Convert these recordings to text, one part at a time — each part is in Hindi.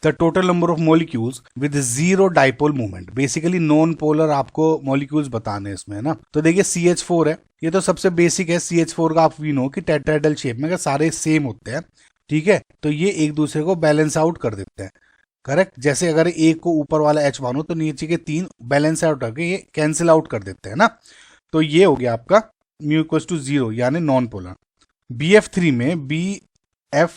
The total number of molecules with zero dipole movement. Basically non polar आपको मॉलिक्यूल्स बताने इसमें, है ना। तो देखिए CH4 है, ये तो सबसे बेसिक है। CH4 का आप वी नो कि टेट्राहेड्रल शेप में सारे सेम होते हैं, ठीक है। तो ये एक दूसरे को बैलेंस आउट कर देते हैं, करेक्ट। जैसे अगर एक को ऊपर वाला H मानो तो नीचे के 3 बैलेंस आउट करके ये कैंसिल आउट कर देते हैं ना। तो ये हो गया आपका म्यू इक्वल्स टू 0 यानी नॉन पोलर। BF3 में BF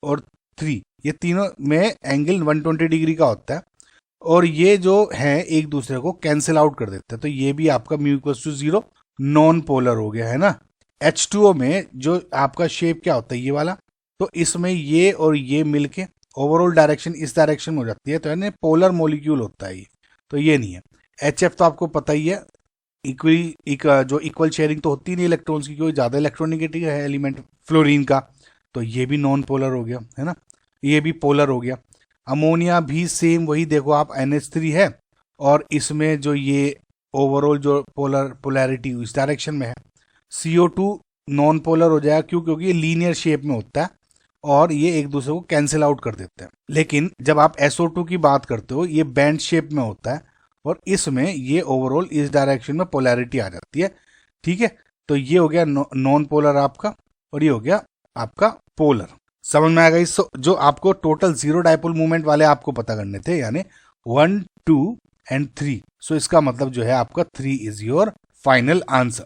और 3 ये तीनों में एंगल 120 डिग्री का होता है और ये जो है एक दूसरे को कैंसिल आउट कर देते हैं। तो ये भी आपका mu equals to 0 non polar हो गया, है ना। H2O में जो आपका शेप क्या होता है ये वाला, तो इसमें ये और ये मिलके ओवरऑल डायरेक्शन इस डायरेक्शन में हो जाती है, तो यानी पोलर मॉलिक्यूल होता है ये। तो ये नहीं है। HF तो आपको पता ही है, जो इक्वल शेयरिंग तो होती नहीं इलेक्ट्रॉन्स की, क्योंकि ज्यादा इलेक्ट्रोनिगेटिव है एलिमेंट फ्लोरीन का। तो ये भी नॉन पोलर हो गया, है ना। ये भी पोलर हो गया। अमोनिया भी सेम वही, देखो आप NH3 है और इसमें जो ये ओवरऑल जो पोलैरिटी इस डायरेक्शन में है। CO2 नॉन पोलर हो जाएगा, क्यों? क्योंकि ये लीनियर शेप में होता है और ये एक दूसरे को कैंसिल आउट कर देते हैं। लेकिन जब आप SO2 की बात करते हो ये बैंड शेप में होता है और इसमें ये ओवरऑल इस डायरेक्शन में पोलैरिटी आ जाती है, ठीक है। तो ये हो गया नॉन पोलर आपका और ये हो गया आपका पोलर। समझ में आएगा? इस जो आपको टोटल जीरो डाइपोल मूवमेंट वाले आपको पता करने थे, यानी 1, 2 एंड 3। सो इसका मतलब जो है आपका 3 इज योर फाइनल आंसर।